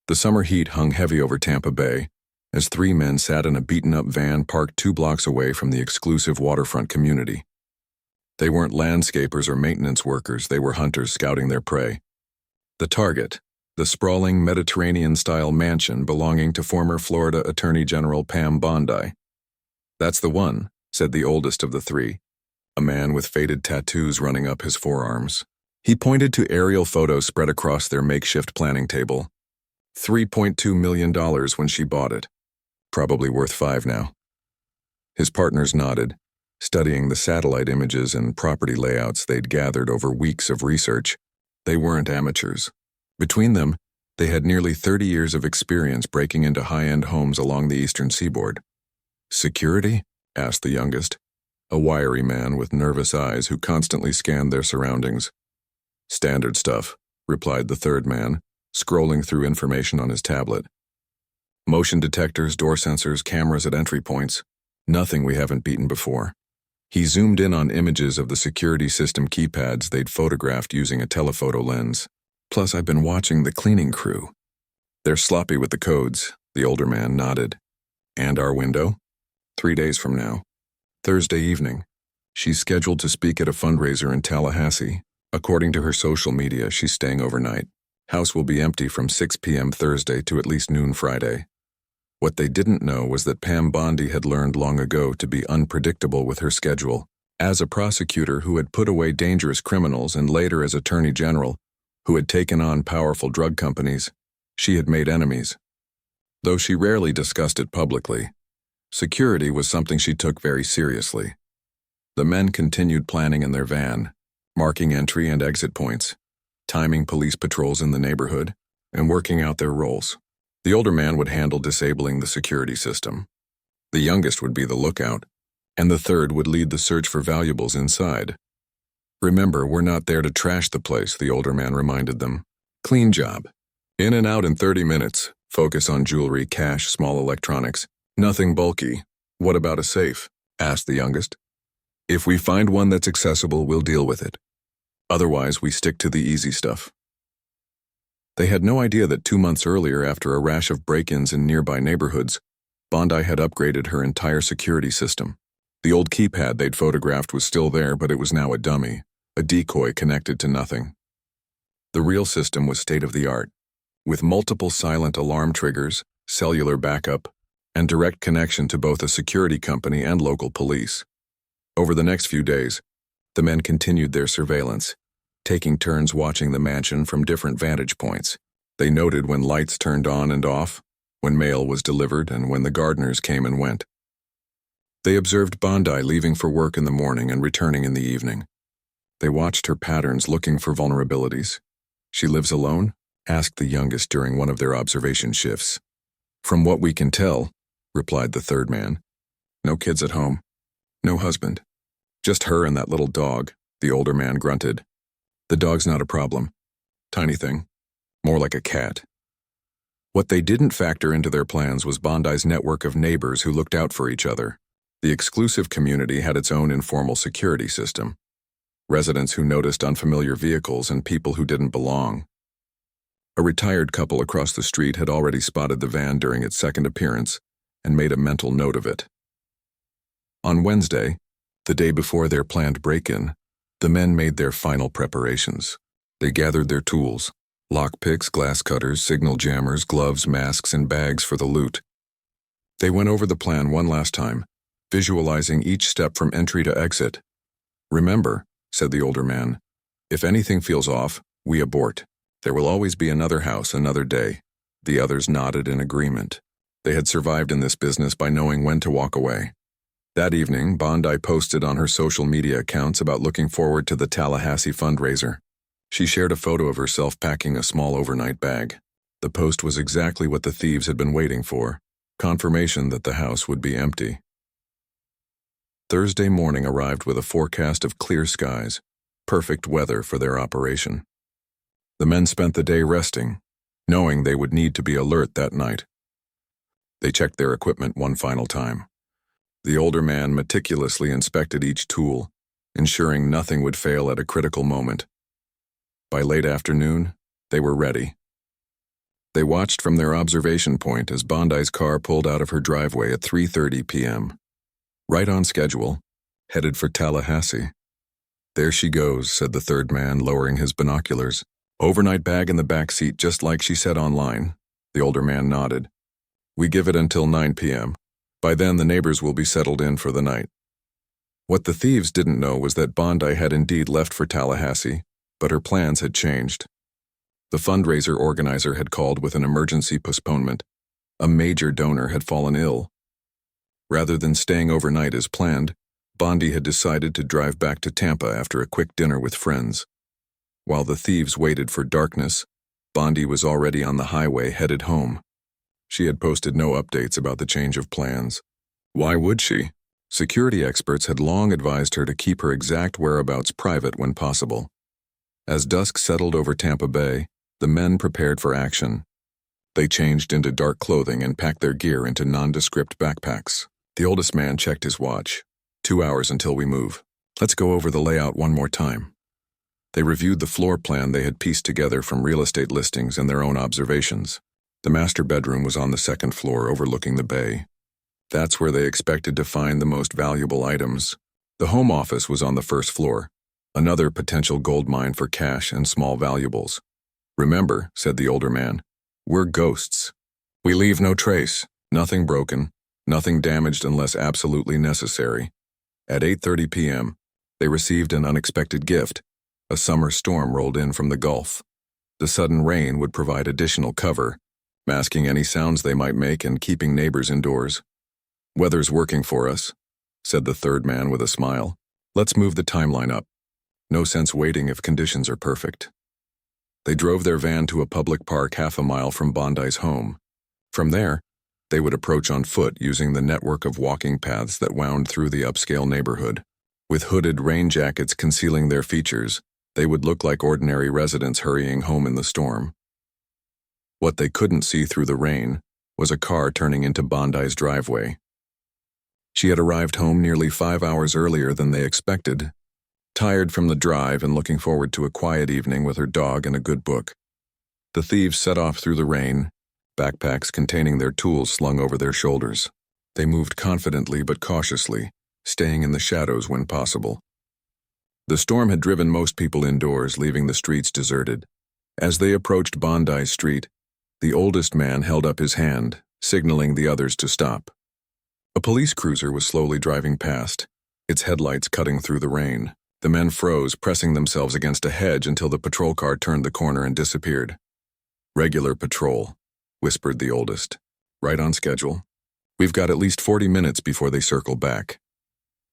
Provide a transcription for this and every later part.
The summer heat hung heavy over Tampa Bay as three men sat in a beaten-up van parked 2 blocks away from the exclusive waterfront community. They weren't landscapers or maintenance workers, they were hunters scouting their prey. The target, the sprawling Mediterranean-style mansion belonging to former Florida Attorney General Pam Bondi. "That's the one," said the oldest of the three, a man with faded tattoos running up his forearms. He pointed to aerial photos spread across their makeshift planning table. $3.2 million when she bought it. Probably worth $5 now. His partners nodded, studying the satellite images and property layouts they'd gathered over weeks of research. They weren't amateurs. Between them, they had nearly 30 years of experience breaking into high-end homes along the eastern seaboard. "Security?" asked the youngest, a wiry man with nervous eyes who constantly scanned their surroundings. "Standard stuff," replied the third man, scrolling through information on his tablet. "Motion detectors, door sensors, cameras at entry points. Nothing we haven't beaten before." He zoomed in on images of the security system keypads they'd photographed using a telephoto lens. "Plus, I've been watching the cleaning crew. They're sloppy with the codes," the older man nodded. "And our window? 3 days from now. Thursday evening. She's scheduled to speak at a fundraiser in Tallahassee. According to her social media, she's staying overnight. House will be empty from 6 p.m. Thursday to at least noon Friday." What they didn't know was that Pam Bondi had learned long ago to be unpredictable with her schedule. As a prosecutor who had put away dangerous criminals and later as Attorney General, who had taken on powerful drug companies, she had made enemies. Though she rarely discussed it publicly, security was something she took very seriously. The men continued planning in their van, marking entry and exit points, timing police patrols in the neighborhood, and working out their roles. The older man would handle disabling the security system. The youngest would be the lookout, and the third would lead the search for valuables inside. "Remember, we're not there to trash the place," the older man reminded them. "Clean job. In and out in 30 minutes. Focus on jewelry, cash, small electronics. Nothing bulky." "What about a safe?" asked the youngest. "If we find one that's accessible, we'll deal with it. Otherwise, we stick to the easy stuff." They had no idea that 2 months earlier, after a rash of break-ins in nearby neighborhoods, Bondi had upgraded her entire security system. The old keypad they'd photographed was still there, but it was now a dummy, a decoy connected to nothing. The real system was state-of-the-art, with multiple silent alarm triggers, cellular backup, and direct connection to both a security company and local police. Over the next few days, the men continued their surveillance, taking turns watching the mansion from different vantage points. They noted when lights turned on and off, when mail was delivered, and when the gardeners came and went. They observed Bondi leaving for work in the morning and returning in the evening. They watched her patterns, looking for vulnerabilities. "She lives alone?" asked the youngest during one of their observation shifts. "From what we can tell," replied the third man. "No kids at home. No husband. Just her and that little dog," the older man grunted. "The dog's not a problem. Tiny thing. More like a cat." What they didn't factor into their plans was Bondi's network of neighbors who looked out for each other. The exclusive community had its own informal security system. Residents who noticed unfamiliar vehicles and people who didn't belong. A retired couple across the street had already spotted the van during its second appearance and made a mental note of it. On Wednesday, the day before their planned break-in, the men made their final preparations. They gathered their tools: lockpicks, glass cutters, signal jammers, gloves, masks, and bags for the loot. They went over the plan one last time, visualizing each step from entry to exit. "Remember," said the older man, "if anything feels off, we abort. There will always be another house, another day." The others nodded in agreement. They had survived in this business by knowing when to walk away. That evening, Bondi posted on her social media accounts about looking forward to the Tallahassee fundraiser. She shared a photo of herself packing a small overnight bag. The post was exactly what the thieves had been waiting for, confirmation that the house would be empty. Thursday morning arrived with a forecast of clear skies, perfect weather for their operation. The men spent the day resting, knowing they would need to be alert that night. They checked their equipment one final time. The older man meticulously inspected each tool, ensuring nothing would fail at a critical moment. By late afternoon, they were ready. They watched from their observation point as Bondi's car pulled out of her driveway at 3:30 p.m. Right on schedule, headed for Tallahassee. "There she goes," said the third man, lowering his binoculars. "Overnight bag in the back seat, just like she said online." The older man nodded. "We give it until 9 p.m. By then, the neighbors will be settled in for the night." What the thieves didn't know was that Bondi had indeed left for Tallahassee, but her plans had changed. The fundraiser organizer had called with an emergency postponement. A major donor had fallen ill. Rather than staying overnight as planned, Bondi had decided to drive back to Tampa after a quick dinner with friends. While the thieves waited for darkness, Bondi was already on the highway headed home. She had posted no updates about the change of plans. Why would she? Security experts had long advised her to keep her exact whereabouts private when possible. As dusk settled over Tampa Bay, the men prepared for action. They changed into dark clothing and packed their gear into nondescript backpacks. The oldest man checked his watch. 2 hours until we move. Let's go over the layout one more time. They reviewed the floor plan they had pieced together from real estate listings and their own observations. The master bedroom was on the second floor overlooking the bay. That's where they expected to find the most valuable items. The home office was on the first floor, another potential gold mine for cash and small valuables. "Remember," said the older man, "we're ghosts. We leave no trace, nothing broken, nothing damaged unless absolutely necessary." At 8:30 p.m., they received an unexpected gift. A summer storm rolled in from the Gulf. The sudden rain would provide additional cover, masking any sounds they might make and keeping neighbors indoors. "Weather's working for us," said the third man with a smile. "Let's move the timeline up. No sense waiting if conditions are perfect." They drove their van to a public park half a mile from Bondi's home. From there, they would approach on foot using the network of walking paths that wound through the upscale neighborhood. With hooded rain jackets concealing their features, they would look like ordinary residents hurrying home in the storm. What they couldn't see through the rain was a car turning into Bondi's driveway. She had arrived home nearly 5 hours earlier than they expected, tired from the drive and looking forward to a quiet evening with her dog and a good book. The thieves set off through the rain, backpacks containing their tools slung over their shoulders. They moved confidently but cautiously, staying in the shadows when possible. The storm had driven most people indoors, leaving the streets deserted. As they approached Bondi Street, the oldest man held up his hand, signaling the others to stop. A police cruiser was slowly driving past, its headlights cutting through the rain. The men froze, pressing themselves against a hedge until the patrol car turned the corner and disappeared. "Regular patrol," whispered the oldest. "Right on schedule. We've got at least 40 minutes before they circle back."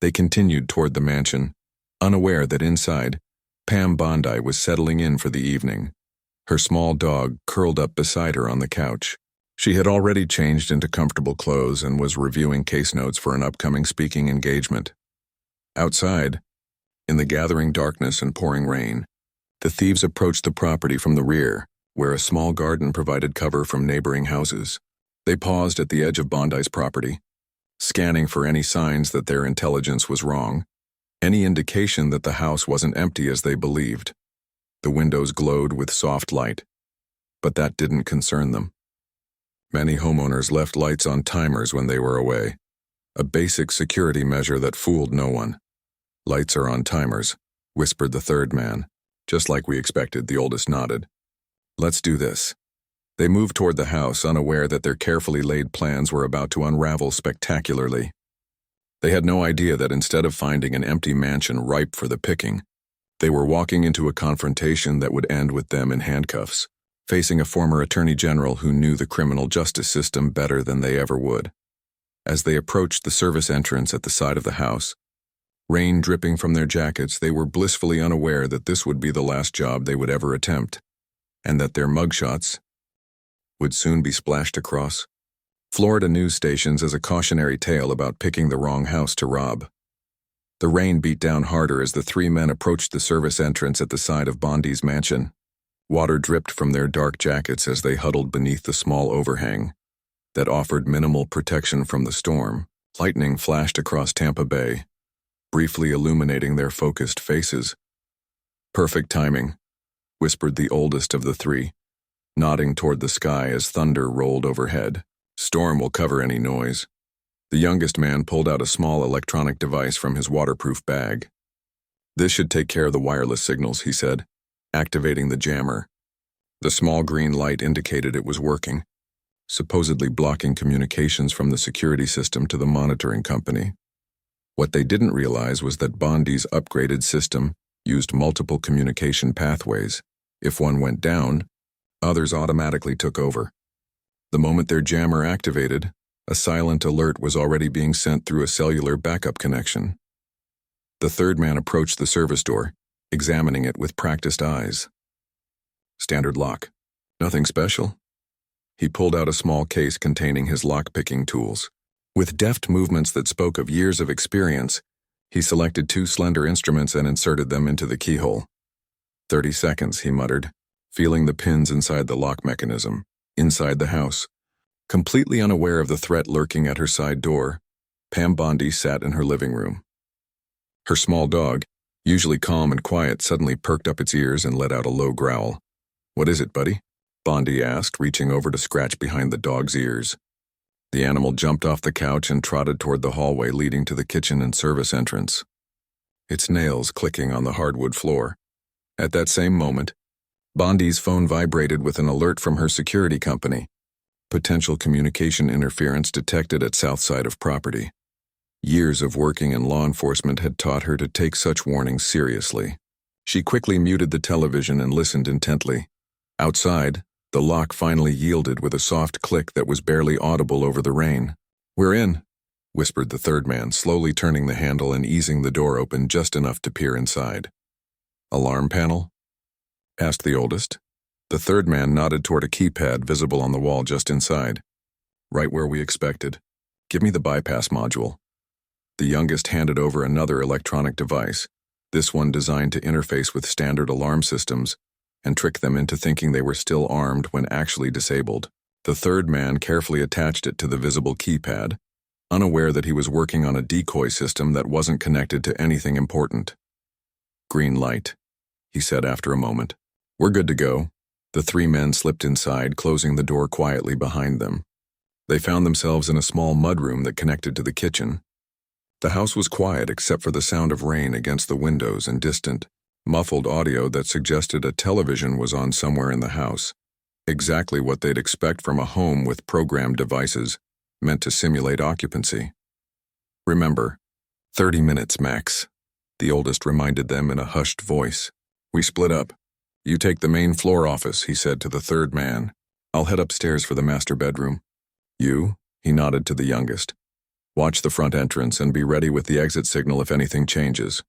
They continued toward the mansion, unaware that inside, Pam Bondi was settling in for the evening, her small dog curled up beside her on the couch. She had already changed into comfortable clothes and was reviewing case notes for an upcoming speaking engagement. Outside, in the gathering darkness and pouring rain, the thieves approached the property from the rear, where a small garden provided cover from neighboring houses. They paused at the edge of Bondi's property, scanning for any signs that their intelligence was wrong, any indication that the house wasn't empty as they believed. The windows glowed with soft light, but that didn't concern them. Many homeowners left lights on timers when they were away, a basic security measure that fooled no one. "Lights are on timers," whispered the third man. "Just like we expected," the oldest nodded. "Let's do this." They moved toward the house, unaware that their carefully laid plans were about to unravel spectacularly. They had no idea that instead of finding an empty mansion ripe for the picking, they were walking into a confrontation that would end with them in handcuffs, facing a former attorney general who knew the criminal justice system better than they ever would. As they approached the service entrance at the side of the house, rain dripping from their jackets, they were blissfully unaware that this would be the last job they would ever attempt, and that their mugshots would soon be splashed across Florida news stations as a cautionary tale about picking the wrong house to rob. The rain beat down harder as the three men approached the service entrance at the side of Bondi's mansion. Water dripped from their dark jackets as they huddled beneath the small overhang that offered minimal protection from the storm. Lightning flashed across Tampa Bay, briefly illuminating their focused faces. "Perfect timing," whispered the oldest of the three. nodding toward the sky as thunder rolled overhead. "Storm will cover any noise." The youngest man pulled out a small electronic device from his waterproof bag. "This should take care of the wireless signals," he said, activating the jammer. The small green light indicated it was working, supposedly blocking communications from the security system to the monitoring company. What they didn't realize was that Bondi's upgraded system used multiple communication pathways. If one went down, others automatically took over. The moment their jammer activated, a silent alert was already being sent through a cellular backup connection. The third man approached the service door, examining it with practiced eyes. "Standard lock. Nothing special?" He pulled out a small case containing his lock-picking tools. With deft movements that spoke of years of experience, he selected 2 slender instruments and inserted them into the keyhole. 30 seconds, he muttered, feeling the pins inside the lock mechanism. Inside the house, completely unaware of the threat lurking at her side door, Pam Bondi sat in her living room. Her small dog, usually calm and quiet, suddenly perked up its ears and let out a low growl. "What is it, buddy?" Bondi asked, reaching over to scratch behind the dog's ears. The animal jumped off the couch and trotted toward the hallway leading to the kitchen and service entrance, its nails clicking on the hardwood floor. At that same moment, Bondi's phone vibrated with an alert from her security company. Potential communication interference detected at south side of property. Years of working in law enforcement had taught her to take such warnings seriously. She quickly muted the television and listened intently. Outside, the lock finally yielded with a soft click that was barely audible over the rain. "We're in," whispered the third man, slowly turning the handle and easing the door open just enough to peer inside. "Alarm panel?" asked the oldest. The third man nodded toward a keypad visible on the wall just inside. "Right where we expected. Give me the bypass module." The youngest handed over another electronic device, this one designed to interface with standard alarm systems and trick them into thinking they were still armed when actually disabled. The third man carefully attached it to the visible keypad, unaware that he was working on a decoy system that wasn't connected to anything important. "Green light," he said after a moment. "We're good to go." The 3 men slipped inside, closing the door quietly behind them. They found themselves in a small mudroom that connected to the kitchen. The house was quiet except for the sound of rain against the windows and distant, muffled audio that suggested a television was on somewhere in the house. Exactly what they'd expect from a home with programmed devices meant to simulate occupancy. "Remember, 30 minutes max," the oldest reminded them in a hushed voice. "We split up. You take the main floor office," he said to the third man. "I'll head upstairs for the master bedroom. You," he nodded to the youngest, "watch the front entrance and be ready with the exit signal if anything changes."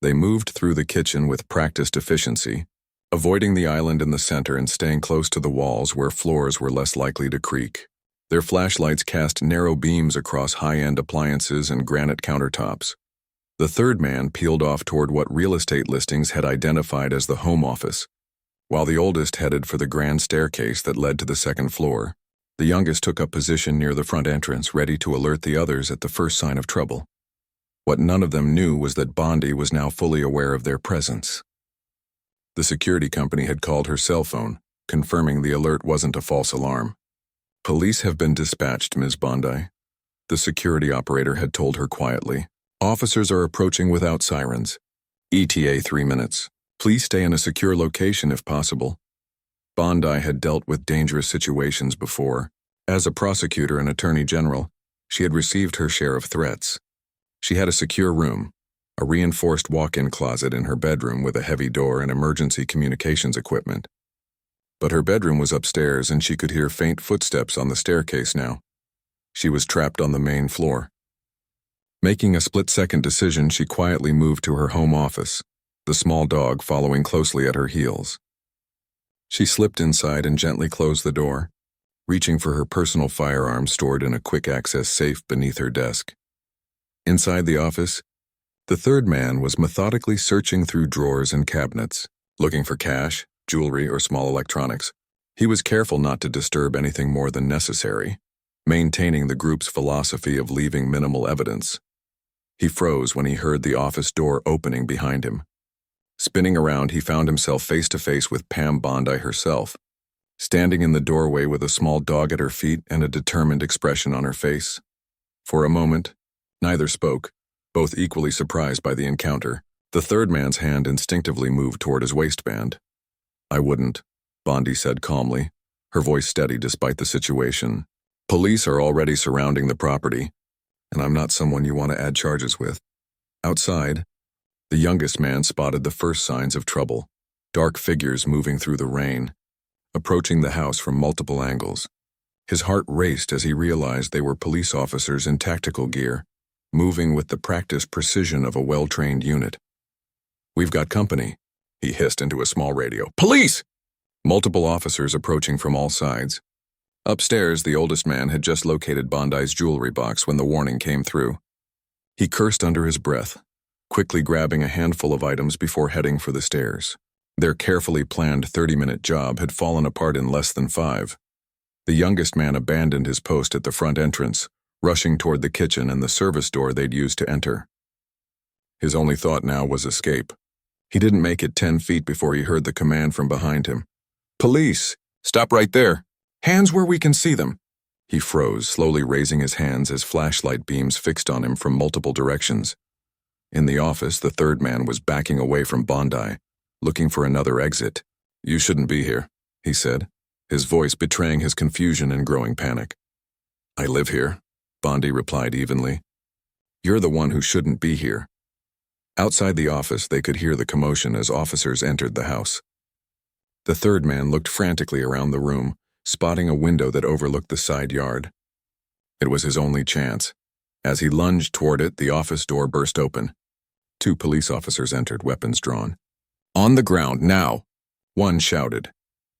They moved through the kitchen with practiced efficiency, avoiding the island in the center and staying close to the walls where floors were less likely to creak. Their flashlights cast narrow beams across high-end appliances and granite countertops. The third man peeled off toward what real estate listings had identified as the home office, while the oldest headed for the grand staircase that led to the second floor. The youngest took up position near the front entrance, ready to alert the others at the first sign of trouble. What none of them knew was that Bondi was now fully aware of their presence. The security company had called her cell phone, confirming the alert wasn't a false alarm. "Police have been dispatched, Ms. Bondi," the security operator had told her quietly. "Officers are approaching without sirens. ETA 3 minutes. Please stay in a secure location if possible." Bondi had dealt with dangerous situations before. As a prosecutor and attorney general, she had received her share of threats. She had a secure room, a reinforced walk-in closet in her bedroom with a heavy door and emergency communications equipment. But her bedroom was upstairs and she could hear faint footsteps on the staircase now. She was trapped on the main floor. Making a split-second decision, she quietly moved to her home office, the small dog following closely at her heels. She slipped inside and gently closed the door, reaching for her personal firearm stored in a quick-access safe beneath her desk. Inside the office, the third man was methodically searching through drawers and cabinets, looking for cash, jewelry, or small electronics. He was careful not to disturb anything more than necessary, maintaining the group's philosophy of leaving minimal evidence. He froze when he heard the office door opening behind him. Spinning around, he found himself face to face with Pam Bondi herself, standing in the doorway with a small dog at her feet and a determined expression on her face. For a moment, neither spoke, both equally surprised by the encounter. The third man's hand instinctively moved toward his waistband. "I wouldn't," Bondi said calmly, her voice steady despite the situation. "Police are already surrounding the property, and I'm not someone you want to add charges with." Outside, the youngest man spotted the first signs of trouble, dark figures moving through the rain, approaching the house from multiple angles. His heart raced as he realized they were police officers in tactical gear, moving with the practiced precision of a well-trained unit. "We've got company," he hissed into a small radio. "Police!" Multiple officers approaching from all sides. Upstairs, the oldest man had just located Bondi's jewelry box when the warning came through. He cursed under his breath, quickly grabbing a handful of items before heading for the stairs. Their carefully planned 30-minute job had fallen apart in less than 5. The youngest man abandoned his post at the front entrance, rushing toward the kitchen and the service door they'd used to enter. His only thought now was escape. He didn't make it 10 feet before he heard the command from behind him. "Police! Stop right there! Hands where we can see them!" He froze, slowly raising his hands as flashlight beams fixed on him from multiple directions. In the office, the third man was backing away from Bondi, looking for another exit. "You shouldn't be here," he said, his voice betraying his confusion and growing panic. "I live here," Bondi replied evenly. "You're the one who shouldn't be here." Outside the office, they could hear the commotion as officers entered the house. The third man looked frantically around the room, spotting a window that overlooked the side yard. It was his only chance. As he lunged toward it, the office door burst open. 2 police officers entered, weapons drawn. "On the ground, now!" one shouted.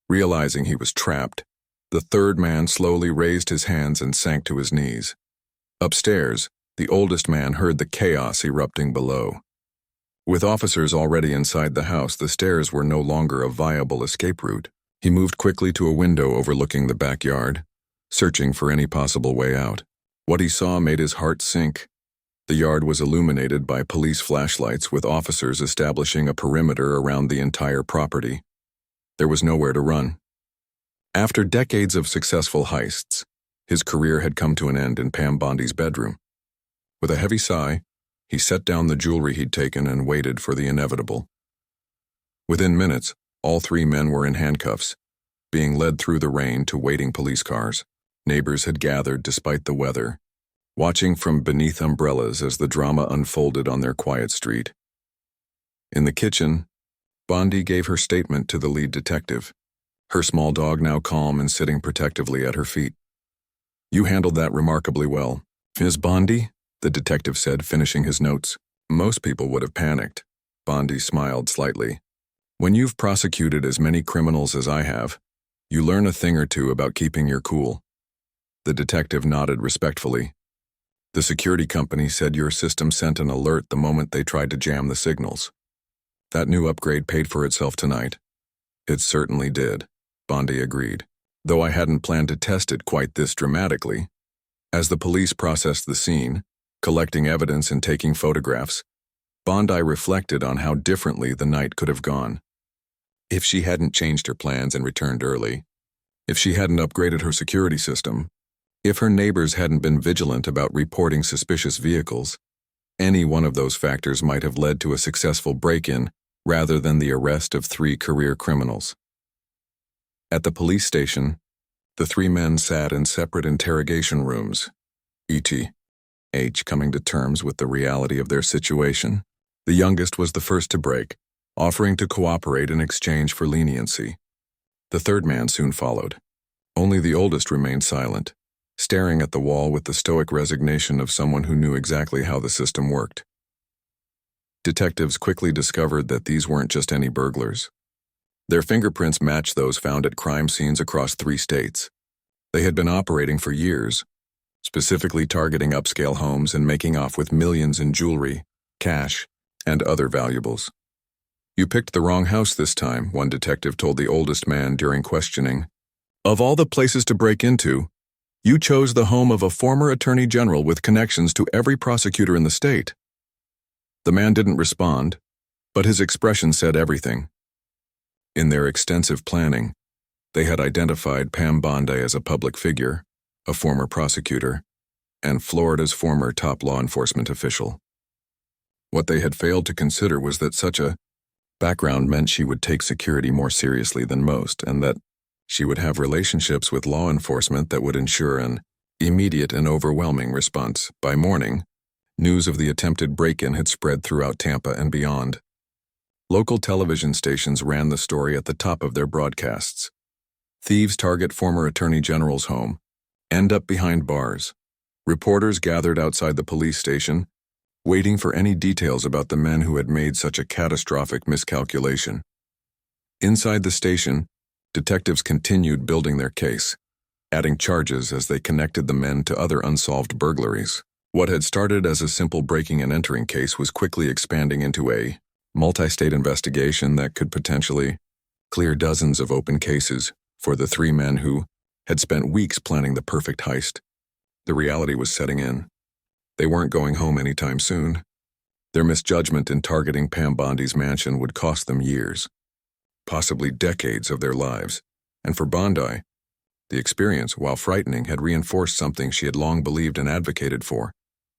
Realizing he was trapped, the third man slowly raised his hands and sank to his knees. Upstairs, the oldest man heard the chaos erupting below. With officers already inside the house, the stairs were no longer a viable escape route. He moved quickly to a window overlooking the backyard, searching for any possible way out. What he saw made his heart sink. The yard was illuminated by police flashlights, with officers establishing a perimeter around the entire property. There was nowhere to run. After decades of successful heists, his career had come to an end in Pam Bondi's bedroom. With a heavy sigh, he set down the jewelry he'd taken and waited for the inevitable. Within minutes, all 3 men were in handcuffs, being led through the rain to waiting police cars. Neighbors had gathered despite the weather, watching from beneath umbrellas as the drama unfolded on their quiet street. In the kitchen, Bondi gave her statement to the lead detective, her small dog now calm and sitting protectively at her feet. "You handled that remarkably well, Ms. Bondi," the detective said, finishing his notes. "Most people would have panicked." Bondi smiled slightly. "When you've prosecuted as many criminals as I have, you learn a thing or two about keeping your cool." The detective nodded respectfully. "The security company said your system sent an alert the moment they tried to jam the signals. That new upgrade paid for itself tonight." "It certainly did," Bondi agreed, "though I hadn't planned to test it quite this dramatically." As the police processed the scene, collecting evidence and taking photographs, Bondi reflected on how differently the night could have gone. If she hadn't changed her plans and returned early, if she hadn't upgraded her security system, if her neighbors hadn't been vigilant about reporting suspicious vehicles, any one of those factors might have led to a successful break-in rather than the arrest of 3 career criminals. At the police station, the 3 men sat in separate interrogation rooms, ETH coming to terms with the reality of their situation. The youngest was the first to break, offering to cooperate in exchange for leniency. The third man soon followed. Only the oldest remained silent, staring at the wall with the stoic resignation of someone who knew exactly how the system worked. Detectives quickly discovered that these weren't just any burglars. Their fingerprints matched those found at crime scenes across 3 states. They had been operating for years, specifically targeting upscale homes and making off with millions in jewelry, cash, and other valuables. "You picked the wrong house this time," one detective told the oldest man during questioning. "Of all the places to break into, you chose the home of a former attorney general with connections to every prosecutor in the state." The man didn't respond, but his expression said everything. In their extensive planning, They had identified Pam Bondi as a public figure, a former prosecutor, and Florida's former top law enforcement official. What they had failed to consider was that such a background meant she would take security more seriously than most, and that she would have relationships with law enforcement that would ensure an immediate and overwhelming response. By morning, news of the attempted break-in had spread throughout Tampa and beyond. Local television stations ran the story at the top of their broadcasts. Thieves target former Attorney General's home, end up behind bars. Reporters gathered outside the police station, waiting for any details about the men who had made such a catastrophic miscalculation. Inside the station, detectives continued building their case, adding charges as they connected the men to other unsolved burglaries. What had started as a simple breaking and entering case was quickly expanding into a multi-state investigation that could potentially clear dozens of open cases for the three men who had spent weeks planning the perfect heist. The reality was setting in. They weren't going home anytime soon. Their misjudgment in targeting Pam Bondi's mansion would cost them years, possibly decades of their lives. And for Bondi, the experience, while frightening, had reinforced something she had long believed and advocated for: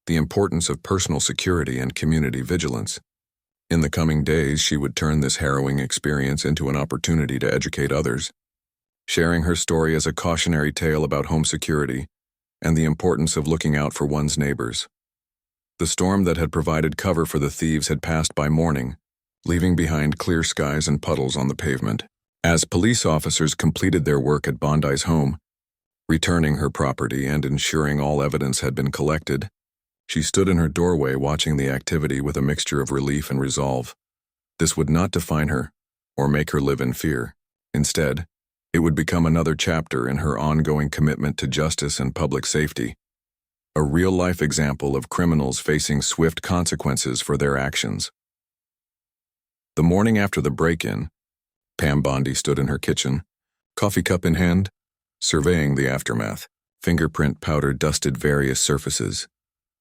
the importance of personal security and community vigilance. In the coming days, she would turn this harrowing experience into an opportunity to educate others, sharing her story as a cautionary tale about home security and the importance of looking out for one's neighbors. The storm that had provided cover for the thieves had passed by morning, leaving behind clear skies and puddles on the pavement. As police officers completed their work at Bondi's home, returning her property and ensuring all evidence had been collected, she stood in her doorway watching the activity with a mixture of relief and resolve. This would not define her or make her live in fear. Instead, it would become another chapter in her ongoing commitment to justice and public safety, a real-life example of criminals facing swift consequences for their actions. The morning after the break-in, Pam Bondi stood in her kitchen, coffee cup in hand, surveying the aftermath. Fingerprint powder dusted various surfaces.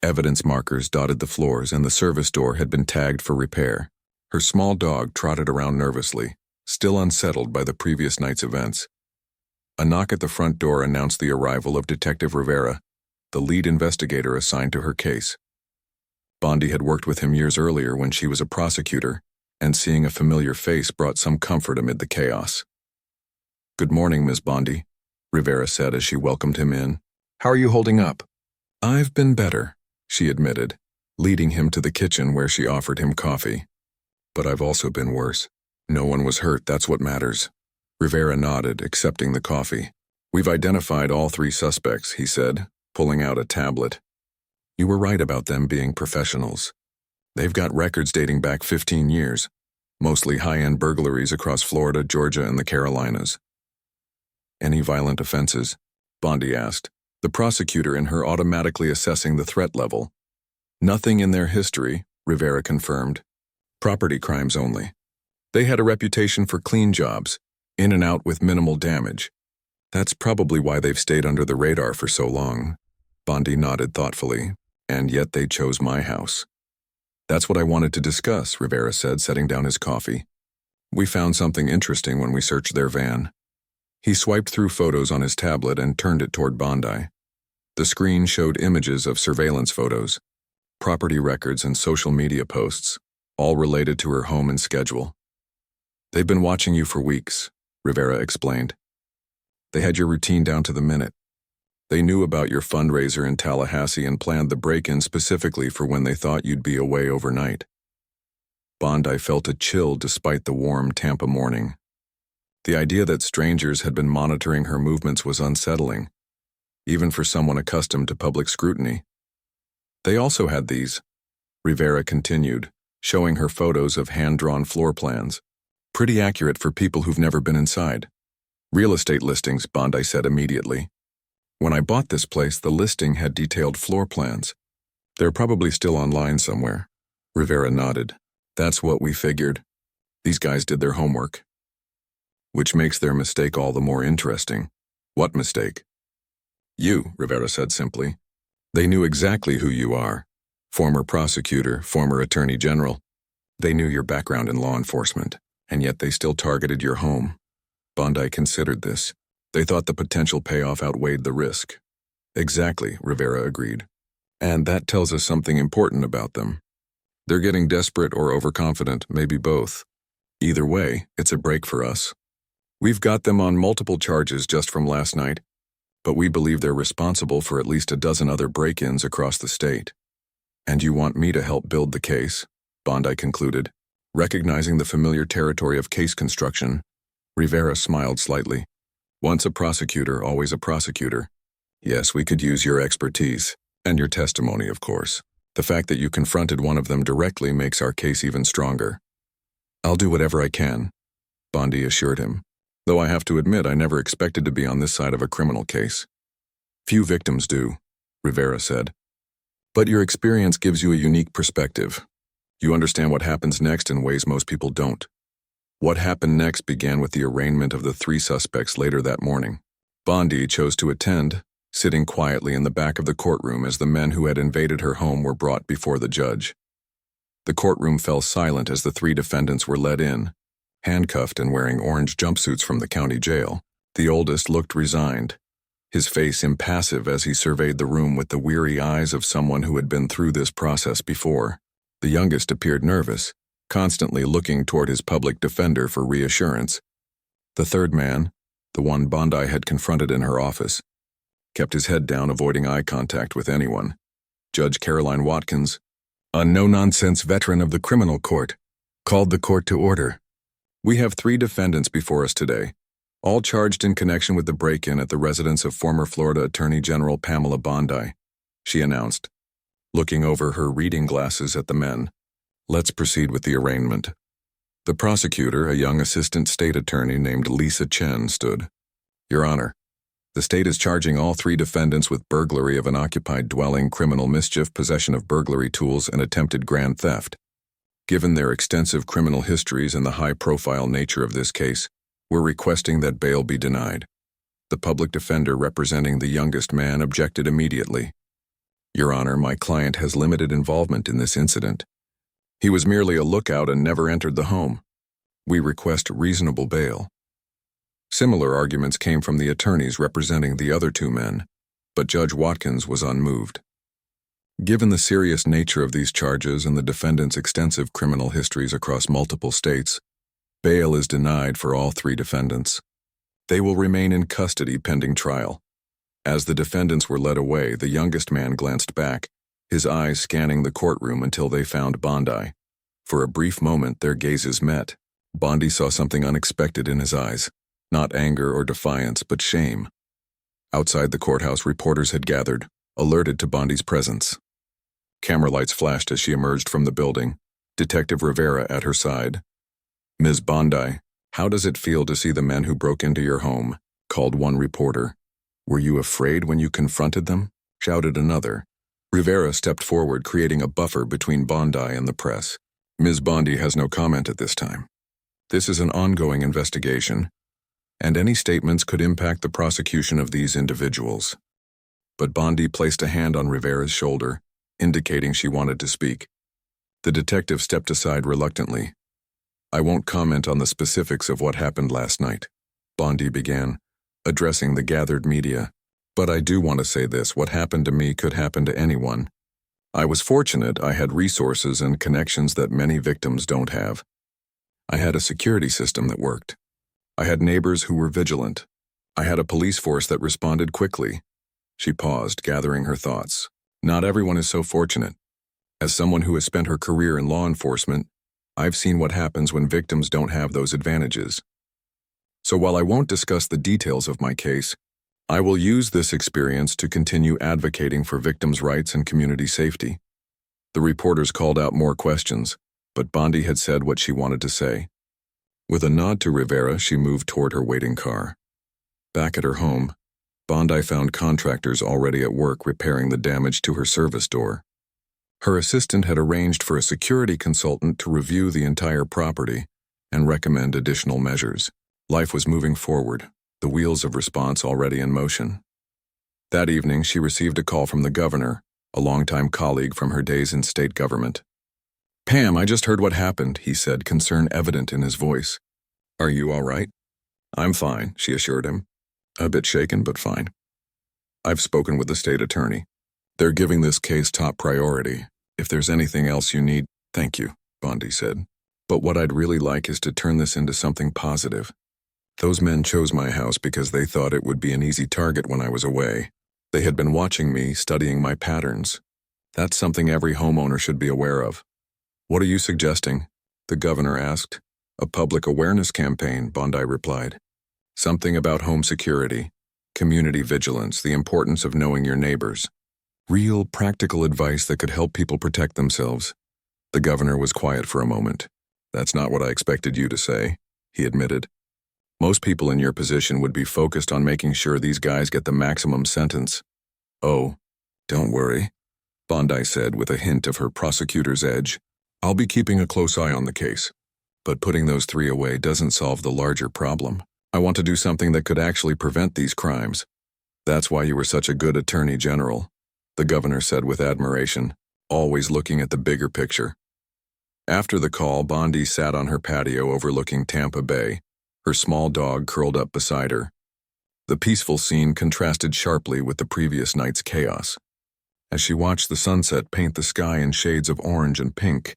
Evidence markers dotted the floors, and the service door had been tagged for repair. Her small dog trotted around nervously, still unsettled by the previous night's events. A knock at the front door announced the arrival of Detective Rivera, the lead investigator assigned to her case. Bondi had worked with him years earlier when she was a prosecutor, and seeing a familiar face brought some comfort amid the chaos. "Good morning, Miss Bondi," Rivera said as she welcomed him in. "How are you holding up?" "I've been better," she admitted, leading him to the kitchen where she offered him coffee. "But I've also been worse. No one was hurt, that's what matters." Rivera nodded, accepting the coffee. "We've identified all three suspects," he said, pulling out a tablet. "You were right about them being professionals. They've got records dating back 15 years, mostly high-end burglaries across Florida, Georgia, and the Carolinas." "Any violent offenses?" Bondi asked, the prosecutor in her automatically assessing the threat level. "Nothing in their history," Rivera confirmed. "Property crimes only. They had a reputation for clean jobs, in and out with minimal damage. That's probably why they've stayed under the radar for so long." Bondi nodded thoughtfully. "And yet they chose my house." "That's what I wanted to discuss," Rivera said, setting down his coffee. "We found something interesting when we searched their van." He swiped through photos on his tablet and turned it toward Bondi. The screen showed images of surveillance photos, property records, and social media posts, all related to her home and schedule. "They've been watching you for weeks," Rivera explained. "They had your routine down to the minute. They knew about your fundraiser in Tallahassee and planned the break-in specifically for when they thought you'd be away overnight." Bondi felt a chill despite the warm Tampa morning. The idea that strangers had been monitoring her movements was unsettling, even for someone accustomed to public scrutiny. "They also had these," Rivera continued, showing her photos of hand-drawn floor plans. "Pretty accurate for people who've never been inside. Real estate listings," Bondi said immediately. "When I bought this place, the listing had detailed floor plans. They're probably still online somewhere." Rivera nodded. "That's what we figured. These guys did their homework." "Which makes their mistake all the more interesting." "What mistake?" "You," Rivera said simply. "They knew exactly who you are. Former prosecutor, former attorney general. They knew your background in law enforcement, and yet they still targeted your home. Bondi considered this. They thought the potential payoff outweighed the risk. Exactly, Rivera agreed. And that tells us something important about them. They're getting desperate or overconfident, maybe both. Either way, it's a break for us. We've got them on multiple charges just from last night, but we believe they're responsible for at least a dozen other break-ins across the state. And you want me to help build the case? Bondi concluded. Recognizing the familiar territory of case construction, Rivera smiled slightly. Once a prosecutor, always a prosecutor. Yes, we could use your expertise, and your testimony, of course. The fact that you confronted one of them directly makes our case even stronger. I'll do whatever I can, Bondi assured him. Though I have to admit I never expected to be on this side of a criminal case. Few victims do, Rivera said. But your experience gives you a unique perspective. You understand what happens next in ways most people don't. What happened next began with the arraignment of the 3 suspects later that morning. Bondi chose to attend, sitting quietly in the back of the courtroom as the men who had invaded her home were brought before the judge. The courtroom fell silent as the 3 defendants were led in, handcuffed and wearing orange jumpsuits from the county jail. The oldest looked resigned, his face impassive as he surveyed the room with the weary eyes of someone who had been through this process before. The youngest appeared nervous, constantly looking toward his public defender for reassurance. The third man, the one Bondi had confronted in her office, kept his head down, avoiding eye contact with anyone. Judge Caroline Watkins, a no-nonsense veteran of the criminal court, called the court to order. We have 3 defendants before us today, all charged in connection with the break-in at the residence of former Florida Attorney General Pamela Bondi, she announced, looking over her reading glasses at the men. Let's proceed with the arraignment. The prosecutor, a young assistant state attorney named Lisa Chen, stood. Your Honor, the state is charging all 3 defendants with burglary of an occupied dwelling, criminal mischief, possession of burglary tools, and attempted grand theft. Given their extensive criminal histories and the high-profile nature of this case, we're requesting that bail be denied. The public defender representing the youngest man objected immediately. Your Honor, my client has limited involvement in this incident. He was merely a lookout and never entered the home. We request reasonable bail. Similar arguments came from the attorneys representing the other 2 men, but Judge Watkins was unmoved. Given the serious nature of these charges and the defendants' extensive criminal histories across multiple states, bail is denied for all 3 defendants. They will remain in custody pending trial. As the defendants were led away, the youngest man glanced back, his eyes scanning the courtroom until they found Bondi. For a brief moment, their gazes met. Bondi saw something unexpected in his eyes, not anger or defiance, but shame. Outside the courthouse, reporters had gathered, alerted to Bondi's presence. Camera lights flashed as she emerged from the building, Detective Rivera at her side. Ms. Bondi, how does it feel to see the men who broke into your home? Called one reporter. Were you afraid when you confronted them? Shouted another. Rivera stepped forward, creating a buffer between Bondi and the press. Ms. Bondi has no comment at this time. This is an ongoing investigation, and any statements could impact the prosecution of these individuals. But Bondi placed a hand on Rivera's shoulder, indicating she wanted to speak. The detective stepped aside reluctantly. I won't comment on the specifics of what happened last night, Bondi began, addressing the gathered media. But I do want to say this, what happened to me could happen to anyone. I was fortunate I had resources and connections that many victims don't have. I had a security system that worked. I had neighbors who were vigilant. I had a police force that responded quickly. She paused, gathering her thoughts. Not everyone is so fortunate. As someone who has spent her career in law enforcement, I've seen what happens when victims don't have those advantages. So while I won't discuss the details of my case, I will use this experience to continue advocating for victims' rights and community safety. The reporters called out more questions, but Bondi had said what she wanted to say. With a nod to Rivera, she moved toward her waiting car. Back at her home, Bondi found contractors already at work repairing the damage to her service door. Her assistant had arranged for a security consultant to review the entire property and recommend additional measures. Life was moving forward, the wheels of response already in motion. That evening, she received a call from the governor, a longtime colleague from her days in state government. Pam, I just heard what happened, he said, concern evident in his voice. Are you all right? I'm fine, she assured him. A bit shaken, but fine. I've spoken with the state attorney. They're giving this case top priority. If there's anything else you need, thank you, Bondi said. But what I'd really like is to turn this into something positive. Those men chose my house because they thought it would be an easy target when I was away. They had been watching me, studying my patterns. That's something every homeowner should be aware of. What are you suggesting? The governor asked. A public awareness campaign, Bondi replied. Something about home security, community vigilance, the importance of knowing your neighbors. Real, practical advice that could help people protect themselves. The governor was quiet for a moment. That's not what I expected you to say, he admitted. Most people in your position would be focused on making sure these guys get the maximum sentence. Oh, don't worry, Bondi said with a hint of her prosecutor's edge. I'll be keeping a close eye on the case. But putting those three away doesn't solve the larger problem. I want to do something that could actually prevent these crimes. That's why you were such a good attorney general, the governor said with admiration, always looking at the bigger picture. After the call, Bondi sat on her patio overlooking Tampa Bay, her small dog curled up beside her. The peaceful scene contrasted sharply with the previous night's chaos. As she watched the sunset paint the sky in shades of orange and pink,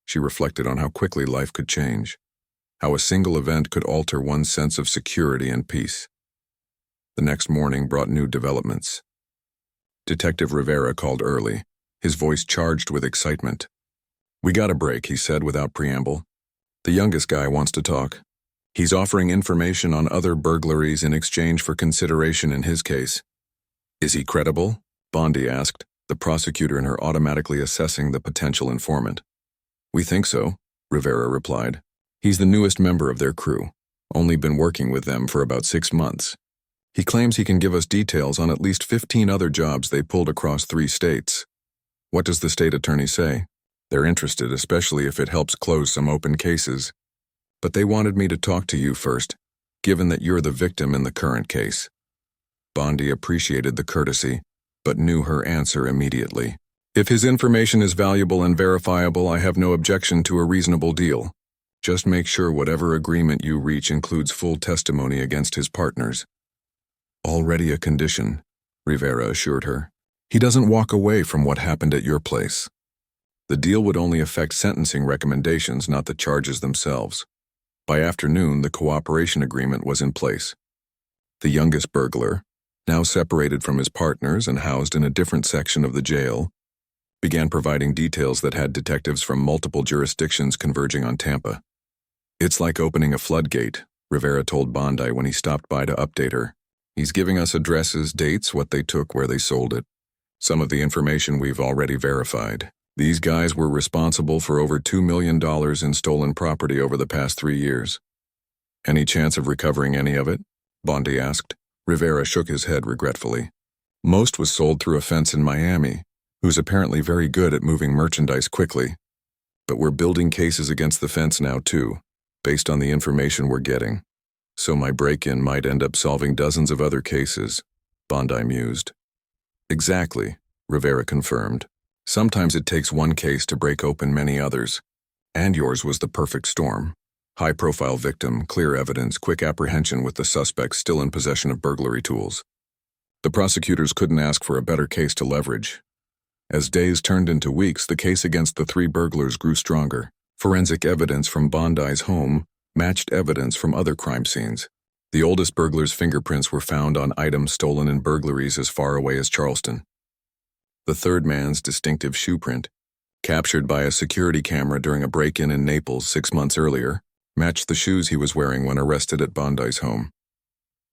she reflected on how quickly life could change, how a single event could alter one's sense of security and peace. The next morning brought new developments. Detective Rivera called early, his voice charged with excitement. We got a break, he said without preamble. The youngest guy wants to talk. He's offering information on other burglaries in exchange for consideration in his case. Is he credible? Bondi asked, the prosecutor in her automatically assessing the potential informant. We think so, Rivera replied. He's the newest member of their crew, only been working with them for about 6 months. He claims he can give us details on at least 15 other jobs they pulled across 3 states. What does the state attorney say? They're interested, especially if it helps close some open cases. But they wanted me to talk to you first, given that you're the victim in the current case. Bondi appreciated the courtesy, but knew her answer immediately. If his information is valuable and verifiable, I have no objection to a reasonable deal. Just make sure whatever agreement you reach includes full testimony against his partners. Already a condition, Rivera assured her. He doesn't walk away from what happened at your place. The deal would only affect sentencing recommendations, not the charges themselves. By afternoon, the cooperation agreement was in place. The youngest burglar, now separated from his partners and housed in a different section of the jail, began providing details that had detectives from multiple jurisdictions converging on Tampa. It's like opening a floodgate, Rivera told Bondi when he stopped by to update her. He's giving us addresses, dates, what they took, where they sold it. Some of the information we've already verified. These guys were responsible for over $2 million in stolen property over the past 3 years. Any chance of recovering any of it? Bondi asked. Rivera shook his head regretfully. Most was sold through a fence in Miami, who's apparently very good at moving merchandise quickly. But we're building cases against the fence now too, based on the information we're getting. So my break-in might end up solving dozens of other cases, Bondi mused. Exactly, Rivera confirmed. Sometimes it takes one case to break open many others. And yours was the perfect storm. High-profile victim, clear evidence, quick apprehension with the suspect still in possession of burglary tools. The prosecutors couldn't ask for a better case to leverage. As days turned into weeks, the case against the 3 burglars grew stronger. Forensic evidence from Bondi's home matched evidence from other crime scenes. The oldest burglar's fingerprints were found on items stolen in burglaries as far away as Charleston. The third man's distinctive shoe print, captured by a security camera during a break-in in Naples 6 months earlier, matched the shoes he was wearing when arrested at Bondi's home.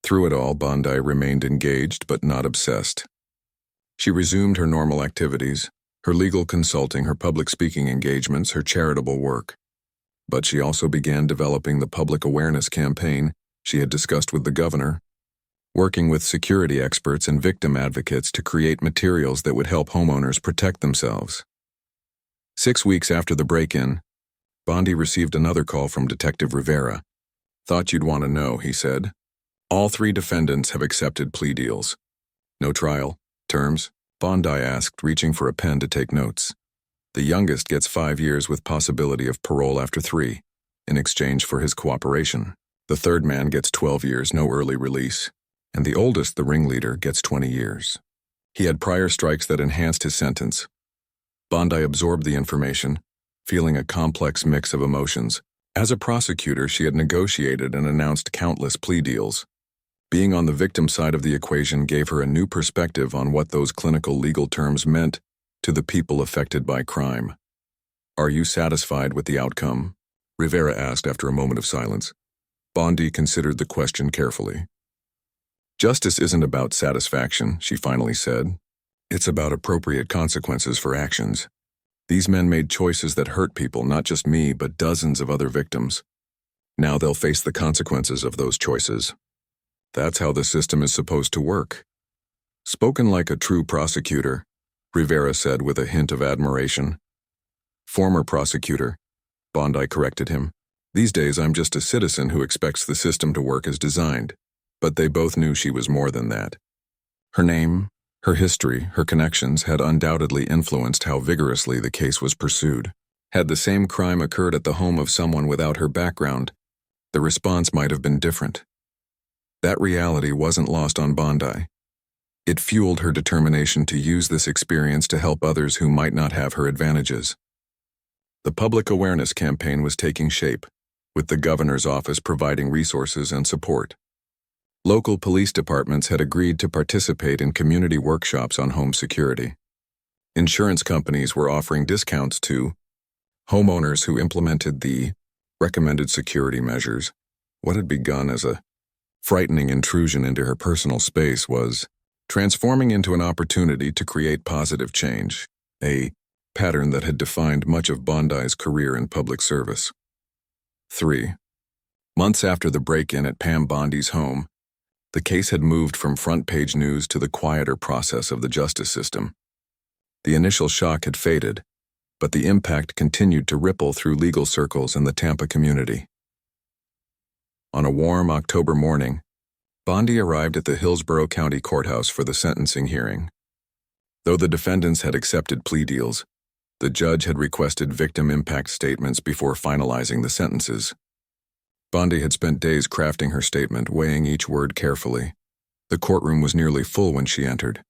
Through it all, Bondi remained engaged but not obsessed. She resumed her normal activities, her legal consulting, her public speaking engagements, her charitable work. But she also began developing the public awareness campaign she had discussed with the governor, working with security experts and victim advocates to create materials that would help homeowners protect themselves. 6 weeks after the break-in, Bondi received another call from Detective Rivera. Thought you'd want to know, he said. All 3 defendants have accepted plea deals. No trial, terms? Bondi asked, reaching for a pen to take notes. The youngest gets 5 years with possibility of parole after 3, in exchange for his cooperation. The third man gets 12 years, no early release, and the oldest, the ringleader, gets 20 years. He had prior strikes that enhanced his sentence. Bondi absorbed the information, feeling a complex mix of emotions. As a prosecutor, she had negotiated and announced countless plea deals. Being on the victim side of the equation gave her a new perspective on what those clinical legal terms meant to the people affected by crime. "Are you satisfied with the outcome?" Rivera asked after a moment of silence. Bondi considered the question carefully. "Justice isn't about satisfaction," she finally said. "It's about appropriate consequences for actions. These men made choices that hurt people, not just me, but dozens of other victims. Now they'll face the consequences of those choices. That's how the system is supposed to work." "Spoken like a true prosecutor," Rivera said with a hint of admiration. "Former prosecutor," Bondi corrected him. "These days I'm just a citizen who expects the system to work as designed." But they both knew she was more than that. Her name, her history, her connections had undoubtedly influenced how vigorously the case was pursued. Had the same crime occurred at the home of someone without her background, the response might have been different. That reality wasn't lost on Bondi. It fueled her determination to use this experience to help others who might not have her advantages. The public awareness campaign was taking shape, with the governor's office providing resources and support. Local police departments had agreed to participate in community workshops on home security. Insurance companies were offering discounts to homeowners who implemented the recommended security measures. What had begun as a frightening intrusion into her personal space was transforming into an opportunity to create positive change, a pattern that had defined much of Bondi's career in public service. 3 months after the break-in at Pam Bondi's home, the case had moved from front-page news to the quieter process of the justice system. The initial shock had faded, but the impact continued to ripple through legal circles in the Tampa community. On a warm October morning, Bondi arrived at the Hillsborough County Courthouse for the sentencing hearing. Though the defendants had accepted plea deals, the judge had requested victim impact statements before finalizing the sentences. Bondi had spent days crafting her statement, weighing each word carefully. The courtroom was nearly full when she entered.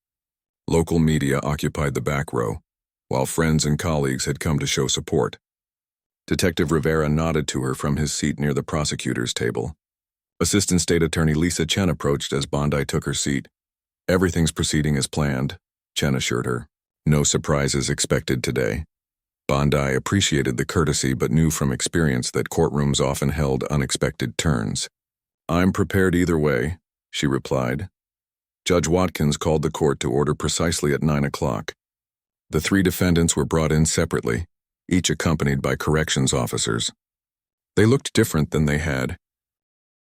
Local media occupied the back row, while friends and colleagues had come to show support. Detective Rivera nodded to her from his seat near the prosecutor's table. Assistant State Attorney Lisa Chen approached as Bondi took her seat. "Everything's proceeding as planned," Chen assured her. "No surprises expected today." Bondi appreciated the courtesy but knew from experience that courtrooms often held unexpected turns. "I'm prepared either way," she replied. Judge Watkins called the court to order precisely at 9 o'clock. The 3 defendants were brought in separately, each accompanied by corrections officers. They looked different than they had,